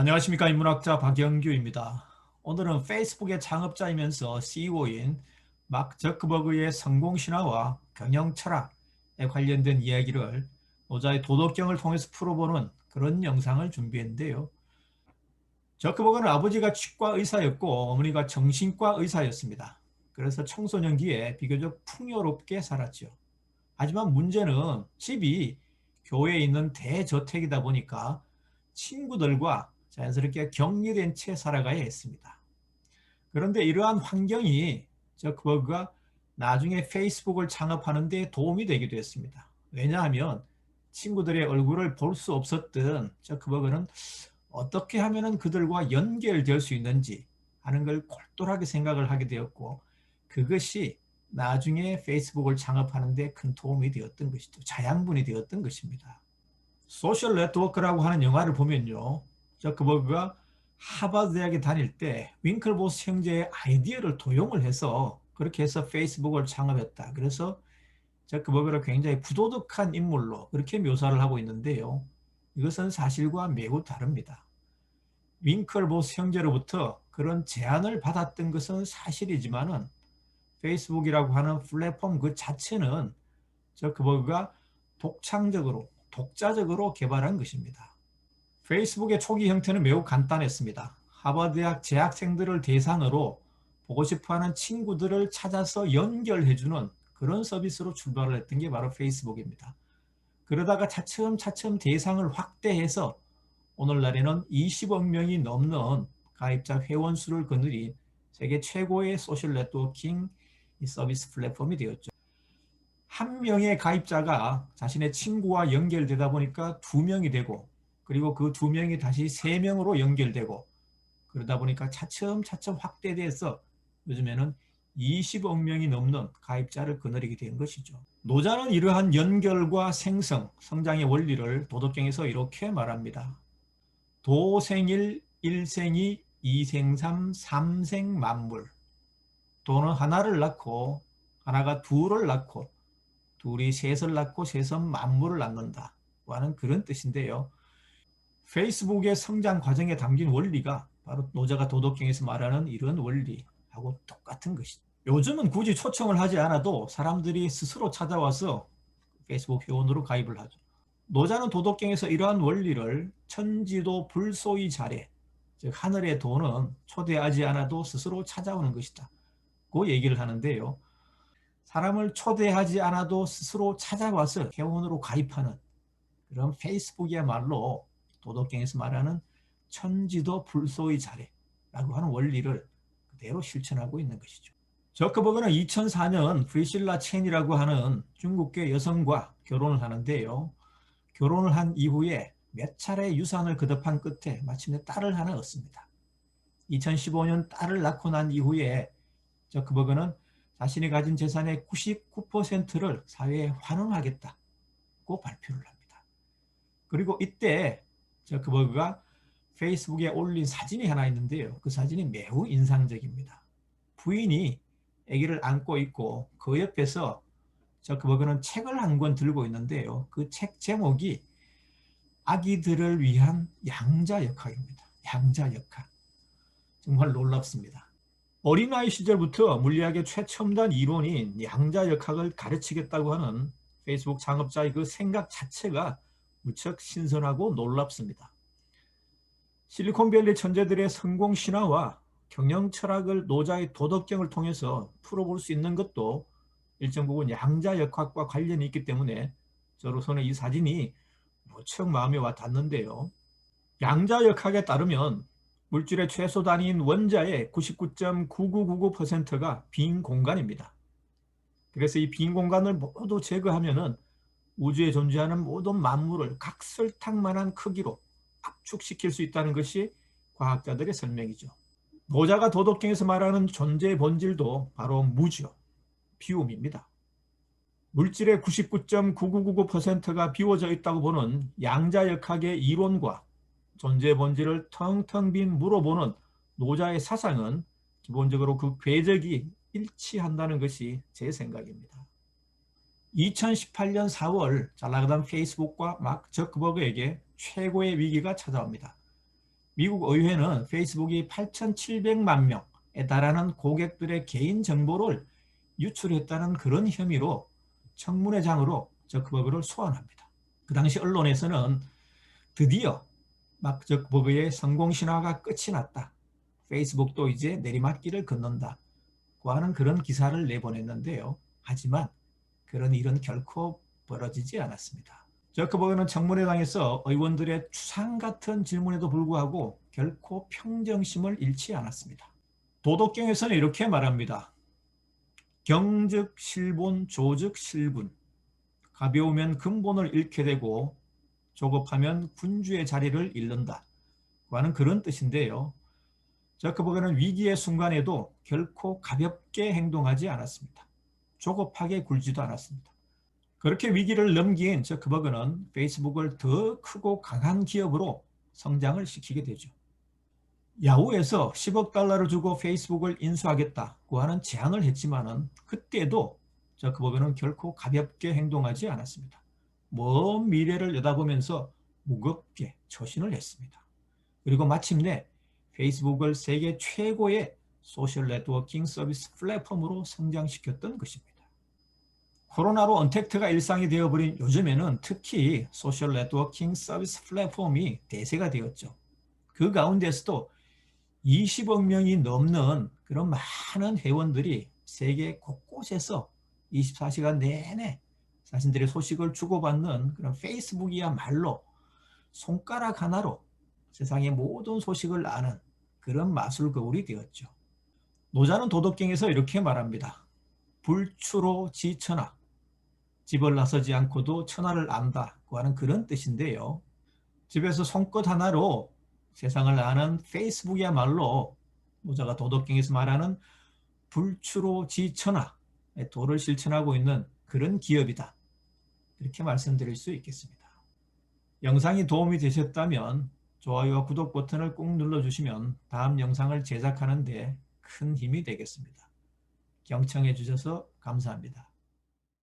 안녕하십니까, 인문학자 박영규입니다. 오늘은 페이스북의 창업자이면서 CEO인 마크 저크버그의 성공 신화와 경영 철학에 관련된 이야기를 노자의 도덕경을 통해서 풀어보는 그런 영상을 준비했는데요. 저크버그는 아버지가 치과 의사였고 어머니가 정신과 의사였습니다. 그래서 청소년기에 비교적 풍요롭게 살았죠. 하지만 문제는 집이 교외에 있는 대저택이다 보니까 친구들과 자연스럽게 격리된 채 살아가야 했습니다. 그런데 이러한 환경이 저크버그가 나중에 페이스북을 창업하는 데 도움이 되기도 했습니다. 왜냐하면 친구들의 얼굴을 볼 수 없었던 저크버그는 어떻게 하면 그들과 연결될 수 있는지 하는 걸 골똘하게 생각을 하게 되었고, 그것이 나중에 페이스북을 창업하는 데 큰 도움이 되었던 것이죠. 자양분이 되었던 것입니다. 소셜 네트워크라고 하는 영화를 보면요, 저크버그가 하버드 대학에 다닐 때 윙클보스 형제의 아이디어를 도용을 해서 그렇게 해서 페이스북을 창업했다. 그래서 저크버그를 굉장히 부도덕한 인물로 그렇게 묘사를 하고 있는데요. 이것은 사실과 매우 다릅니다. 윙클보스 형제로부터 그런 제안을 받았던 것은 사실이지만은 페이스북이라고 하는 플랫폼 그 자체는 저크버그가 독창적으로 독자적으로 개발한 것입니다. 페이스북의 초기 형태는 매우 간단했습니다. 하버드 대학 재학생들을 대상으로 보고 싶어하는 친구들을 찾아서 연결해주는 그런 서비스로 출발을 했던 게 바로 페이스북입니다. 그러다가 차츰차츰 대상을 확대해서 오늘날에는 20억 명이 넘는 가입자 회원 수를 거느린 세계 최고의 소셜 네트워킹 서비스 플랫폼이 되었죠. 한 명의 가입자가 자신의 친구와 연결되다 보니까 두 명이 되고, 그리고 그 두 명이 다시 세 명으로 연결되고, 그러다 보니까 차츰차츰 확대돼서 요즘에는 20억 명이 넘는 가입자를 거느리게 된 것이죠. 노자는 이러한 연결과 생성, 성장의 원리를 도덕경에서 이렇게 말합니다. 도생일, 일생이, 이생삼, 삼생 만물. 도는 하나를 낳고, 하나가 둘을 낳고, 둘이 셋을 낳고 셋은 만물을 낳는다 하는 그런 뜻인데요. 페이스북의 성장 과정에 담긴 원리가 바로 노자가 도덕경에서 말하는 이런 원리하고 똑같은 것이죠. 요즘은 굳이 초청을 하지 않아도 사람들이 스스로 찾아와서 페이스북 회원으로 가입을 하죠. 노자는 도덕경에서 이러한 원리를 천지도 불소이 자래, 즉 하늘의 도는 초대하지 않아도 스스로 찾아오는 것이다 고 얘기를 하는데요. 사람을 초대하지 않아도 스스로 찾아와서 회원으로 가입하는 그런 페이스북이야말로 도덕경에서 말하는 천지도 불소의 자래라고 하는 원리를 그대로 실천하고 있는 것이죠. 저크버그는 2004년 프리실라 첸이라고 하는 중국계 여성과 결혼을 하는데요. 결혼을 한 이후에 몇 차례 유산을 거듭한 끝에 마침내 딸을 하나 얻습니다. 2015년 딸을 낳고 난 이후에 저크버그는 자신이 가진 재산의 99%를 사회에 환원하겠다고 발표를 합니다. 그리고 이때 저크버그가 페이스북에 올린 사진이 하나 있는데요. 그 사진이 매우 인상적입니다. 부인이 아기를 안고 있고 그 옆에서 저크버그는 책을 한 권 들고 있는데요. 그 책 제목이 아기들을 위한 양자역학입니다. 양자역학. 정말 놀랍습니다. 어린아이 시절부터 물리학의 최첨단 이론인 양자역학을 가르치겠다고 하는 페이스북 창업자의 그 생각 자체가 무척 신선하고 놀랍습니다. 실리콘밸리 천재들의 성공 신화와 경영 철학을 노자의 도덕경을 통해서 풀어볼 수 있는 것도 일정 부분 양자역학과 관련이 있기 때문에 저로서는 이 사진이 무척 마음에 와 닿는데요. 양자역학에 따르면 물질의 최소 단위인 원자의 99.9999%가 빈 공간입니다. 그래서 이 빈 공간을 모두 제거하면은 우주에 존재하는 모든 만물을 각설탕만한 크기로 압축시킬 수 있다는 것이 과학자들의 설명이죠. 노자가 도덕경에서 말하는 존재의 본질도 바로 무죠. 비움입니다. 물질의 99.9999%가 비워져 있다고 보는 양자역학의 이론과 존재의 본질을 텅텅 빈 물어보는 노자의 사상은 기본적으로 그 궤적이 일치한다는 것이 제 생각입니다. 2018년 4월 잘 나가던 페이스북과 마크 저크버그에게 최고의 위기가 찾아옵니다. 미국 의회는 페이스북이 8,700만 명에 달하는 고객들의 개인정보를 유출했다는 그런 혐의로 청문회장으로 저크버그를 소환합니다. 그 당시 언론에서는 드디어 마크 저크버그의 성공 신화가 끝이 났다. 페이스북도 이제 내리막길을 걷는다고 하는 그런 기사를 내보냈는데요. 하지만 그런 일은 결코 벌어지지 않았습니다. 저크버그는 청문회장에서 의원들의 추상 같은 질문에도 불구하고 결코 평정심을 잃지 않았습니다. 도덕경에서는 이렇게 말합니다. 경즉 실본, 조즉 실분. 가벼우면 근본을 잃게 되고 조급하면 군주의 자리를 잃는다 하는 그런 뜻인데요. 저크버그는 위기의 순간에도 결코 가볍게 행동하지 않았습니다. 조급하게 굴지도 않았습니다. 그렇게 위기를 넘긴 저크버그는 페이스북을 더 크고 강한 기업으로 성장을 시키게 되죠. 야후에서 10억 달러를 주고 페이스북을 인수하겠다고 하는 제안을 했지만은 그때도 저크버그는 결코 가볍게 행동하지 않았습니다. 먼 미래를 내다보면서 무겁게 처신을 했습니다. 그리고 마침내 페이스북을 세계 최고의 소셜 네트워킹 서비스 플랫폼으로 성장시켰던 것입니다. 코로나로 언택트가 일상이 되어버린 요즘에는 특히 소셜 네트워킹 서비스 플랫폼이 대세가 되었죠. 그 가운데서도 20억 명이 넘는 그런 많은 회원들이 세계 곳곳에서 24시간 내내 자신들의 소식을 주고받는 그런 페이스북이야말로 손가락 하나로 세상의 모든 소식을 아는 그런 마술 거울이 되었죠. 노자는 도덕경에서 이렇게 말합니다. 불추로 지천하. 집을 나서지 않고도 천하를 안다고 하는 그런 뜻인데요. 집에서 손끝 하나로 세상을 아는 페이스북이야말로 노자가 도덕경에서 말하는 불추로 지천하, 도를 실천하고 있는 그런 기업이다. 이렇게 말씀드릴 수 있겠습니다. 영상이 도움이 되셨다면 좋아요와 구독 버튼을 꾹 눌러주시면 다음 영상을 제작하는 데 큰 힘이 되겠습니다. 경청해 주셔서 감사합니다.